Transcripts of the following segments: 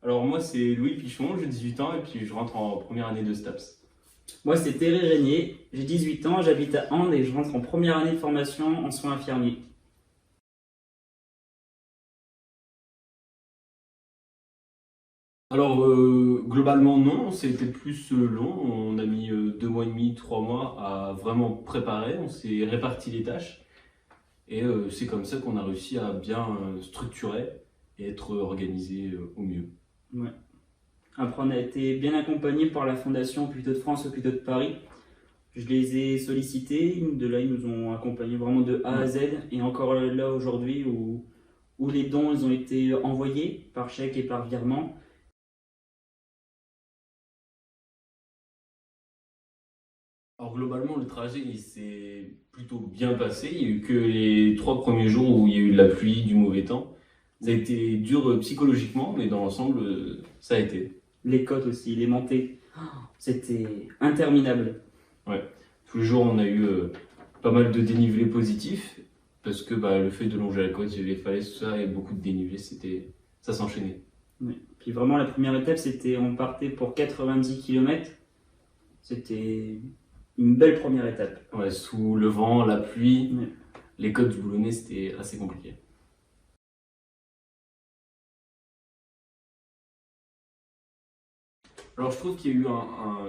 Alors moi c'est Louis Pichon, j'ai 18 ans et puis je rentre en première année de STAPS. Moi, c'est Thierry Régnier, j'ai 18 ans, j'habite à Ande et je rentre en première année de formation en soins infirmiers. Alors globalement non, c'était plus long, on a mis 2 mois et demi, 3 mois à vraiment préparer, on s'est réparti les tâches et c'est comme ça qu'on a réussi à bien structurer et être organisé au mieux. Ouais. Après, on a été bien accompagnés par la Fondation Hôpitaux de France, Hôpitaux de Paris. Je les ai sollicités, de là ils nous ont accompagnés vraiment de A à Z et encore là aujourd'hui où les dons ils ont été envoyés par chèque et par virement. Alors globalement, le trajet il s'est plutôt bien passé. Il n'y a eu que les 3 premiers jours où il y a eu de la pluie, du mauvais temps. Ça a été dur psychologiquement, mais dans l'ensemble, ça a été. Les côtes aussi, les montées, c'était interminable. Ouais. Tous les jours, on a eu pas mal de dénivelé positif, parce que le fait de longer la côte, les falaises, tout ça, et beaucoup de dénivelé, ça s'enchaînait. Ouais. Puis vraiment la première étape c'était on partait pour 90 km. C'était une belle première étape. Ouais, sous le vent, la pluie, Ouais. les côtes du Boulonnais, c'était assez compliqué. Alors je trouve qu'il y a eu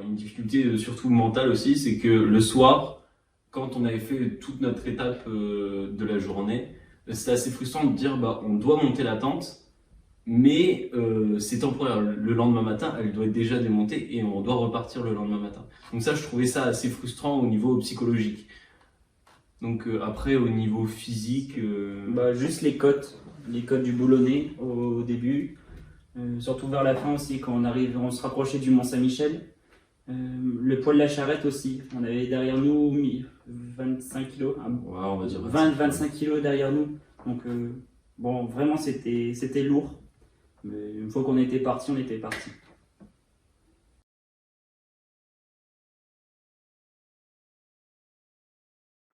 une difficulté surtout mentale aussi, c'est que le soir, quand on avait fait toute notre étape de la journée, c'était assez frustrant de dire on doit monter la tente, mais c'est temporaire. Le lendemain matin, elle doit être déjà démontée et on doit repartir le lendemain matin. Donc ça, je trouvais ça assez frustrant au niveau psychologique. Donc après, au niveau physique... Juste les côtes du Boulonnais au début. Surtout vers la fin aussi, quand on se rapprochait du Mont-Saint-Michel. Le poids de la charrette aussi. On avait derrière nous 25 kilos, Ouais, on va dire 20-25 kilos derrière nous. Donc vraiment c'était lourd. Mais une fois qu'on était parti, on était parti.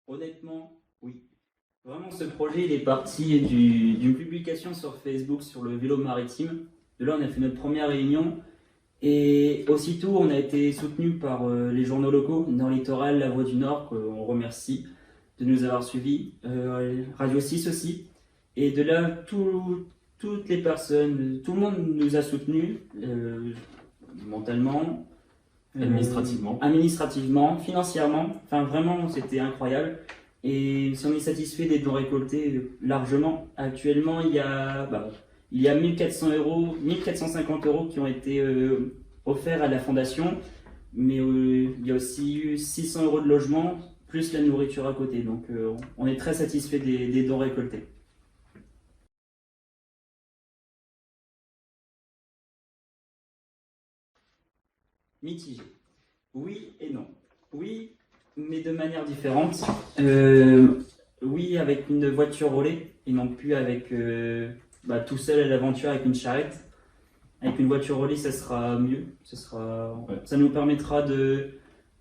Honnêtement, oui. Vraiment, ce projet il est parti d'une publication sur Facebook sur le vélo maritime. De là, on a fait notre première réunion. Et aussitôt, on a été soutenu par les journaux locaux, dans le littoral, La Voix du Nord, qu'on remercie de nous avoir suivis, Radio 6 aussi. Et de là, toutes les personnes, tout le monde nous a soutenus, mentalement, administrativement, financièrement. Enfin, vraiment, c'était incroyable. Et si on est satisfait des dons récoltés, largement, actuellement, il y a 1400 euros, 1450 euros qui ont été offerts à la fondation, mais il y a aussi eu 600 euros de logement, plus la nourriture à côté. Donc on est très satisfait des dons récoltés. Mitigé. Oui et non. Oui, mais de manière différente. Oui, avec une voiture roulée et non plus avec tout seul à l'aventure avec une charrette. Avec une voiture relais, ça sera mieux. Ça nous permettra de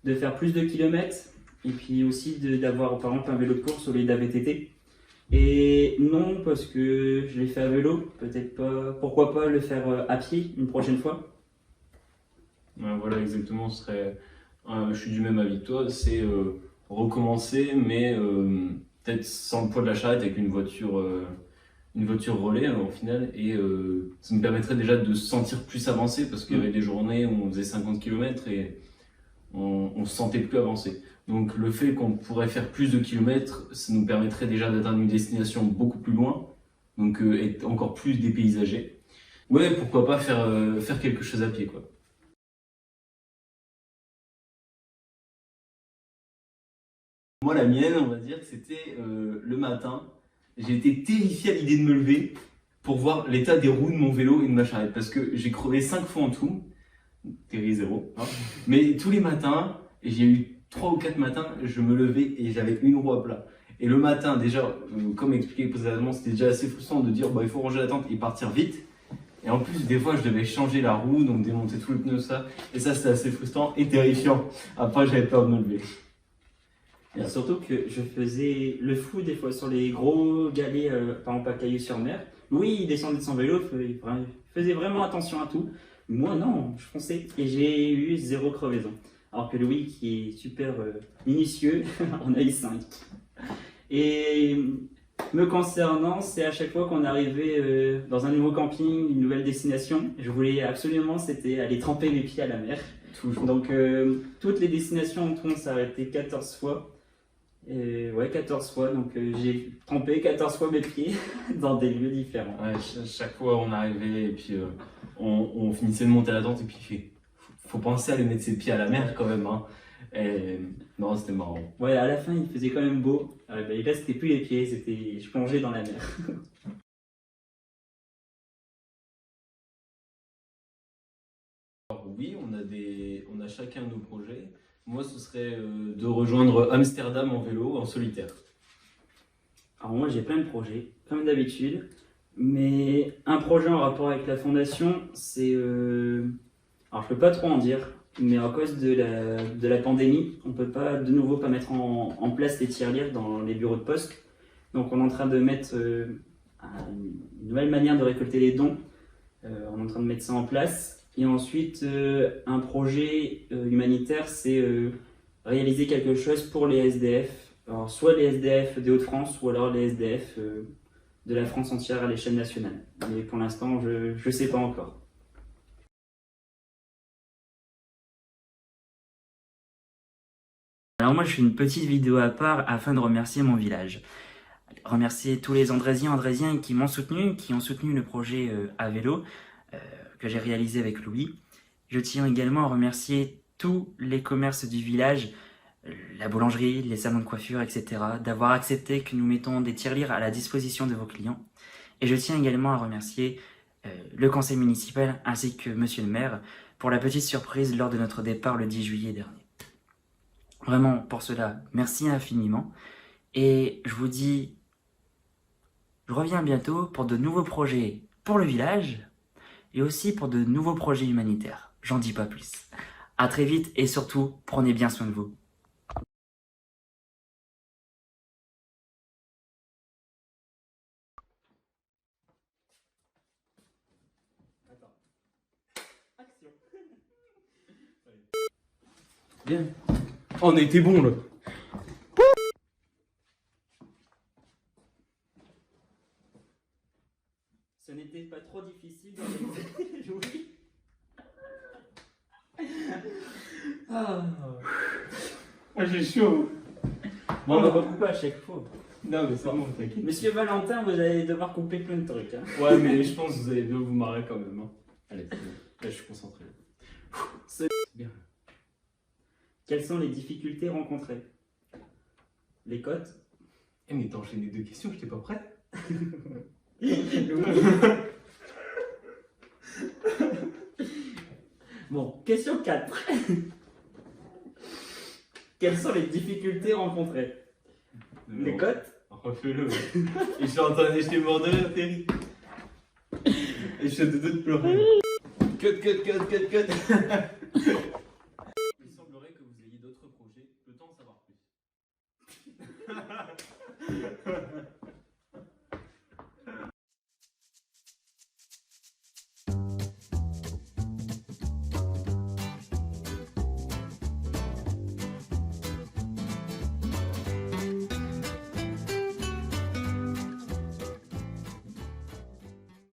faire plus de kilomètres et puis aussi d'avoir par exemple un vélo de course au lieu d'un VTT. Et non, parce que je l'ai fait à vélo, peut-être pas. Pourquoi pas le faire à pied une prochaine fois? Ouais, voilà, exactement. Je suis du même avis que toi. C'est recommencer, mais peut-être sans le poids de la charrette avec une voiture relais au final. Et ça me permettrait déjà de se sentir plus avancé parce qu'il y avait des journées où on faisait 50 km et on se sentait plus avancé. Donc le fait qu'on pourrait faire plus de kilomètres, ça nous permettrait déjà d'atteindre une destination beaucoup plus loin, donc être encore plus dépaysagé. Ouais, pourquoi pas faire quelque chose à pied, quoi. Moi, la mienne, on va dire que c'était le matin. J'ai été terrifié à l'idée de me lever pour voir l'état des roues de mon vélo et de ma charrette. Parce que j'ai crevé 5 fois en tout. Terry 0. Hein. Mais tous les matins, j'ai eu 3 ou 4 matins, je me levais et j'avais une roue à plat. Et le matin, déjà, comme expliqué précédemment, c'était déjà assez frustrant de dire il faut ranger la tente et partir vite. Et en plus, des fois, je devais changer la roue, donc démonter tout le pneu, ça. Et ça, c'était assez frustrant et terrifiant. Après, j'avais peur de me lever. Et surtout que je faisais le fou des fois sur les gros galets, par exemple à Caillou-sur-Mer. Oui, il descendait de son vélo, il faisait vraiment attention à tout. Moi, non, je fonçais et j'ai eu 0 crevaison. Alors que Louis, qui est super minutieux, en a eu 5. Et me concernant, c'est à chaque fois qu'on arrivait dans un nouveau camping, une nouvelle destination, je voulais absolument, c'était aller tremper mes pieds à la mer. Toujours. Donc, toutes les destinations en tout, on s'est arrêté 14 fois. Et ouais, 14 fois. Donc, j'ai trempé 14 fois mes pieds dans des lieux différents. Ouais, chaque fois on arrivait et puis on finissait de monter la tente et puis il fait faut penser à aller mettre ses pieds à la mer quand même. Hein. Et non, c'était marrant. Ouais, à la fin, il faisait quand même beau. Et là, c'était plus les pieds, c'était je plongeais dans la mer. Alors, oui, on a chacun nos projets. Moi, ce serait de rejoindre Amsterdam en vélo, en solitaire. Alors moi, j'ai plein de projets, comme d'habitude. Mais un projet en rapport avec la fondation, c'est... Alors, je peux pas trop en dire, mais à cause de la pandémie, on peut pas de nouveau pas mettre en place les tirelires dans les bureaux de poste. Donc, on est en train de mettre une nouvelle manière de récolter les dons. On est en train de mettre ça en place. Et ensuite, un projet humanitaire, c'est réaliser quelque chose pour les SDF. Alors, soit les SDF des Hauts-de-France, ou alors les SDF de la France entière à l'échelle nationale. Mais pour l'instant, je ne sais pas encore. Alors moi, je fais une petite vidéo à part afin de remercier mon village. Remercier tous les Andrésiens qui m'ont soutenu, qui ont soutenu le projet à vélo que j'ai réalisé avec Louis. Je tiens également à remercier tous les commerces du village, la boulangerie, les salons de coiffure, etc., d'avoir accepté que nous mettons des tirelires à la disposition de vos clients. Et je tiens également à remercier le conseil municipal ainsi que monsieur le maire pour la petite surprise lors de notre départ le 10 juillet dernier. Vraiment, pour cela, merci infiniment. Et je vous dis, je reviens bientôt pour de nouveaux projets pour le village et aussi pour de nouveaux projets humanitaires. J'en dis pas plus. À très vite et surtout, prenez bien soin de vous. Bien. Oh, on a été bon là. Ce n'était pas trop difficile d'organiser Louis. Ah, j'ai chaud. Bon, on va pas couper à chaque fois. Non, mais c'est bon, t'inquiète. Monsieur Valentin, vous allez devoir couper plein de trucs. Hein. Ouais, mais je pense que vous allez bien vous marrer quand même. Hein. Allez, c'est bon. Là, je suis concentré. C'est bien. Quelles sont les difficultés rencontrées? Les cotes? Eh, mais t'as enchaîné 2 questions, j'étais pas prêt. Bon, question 4. Quelles sont les difficultés rencontrées? Les cotes? Refais-le. Et je suis en train d'acheter mort de rire, Terry. Et je suis de deux de pleurer. Cut. Il semblerait que vous ayez d'autres projets. Peut-on en savoir plus?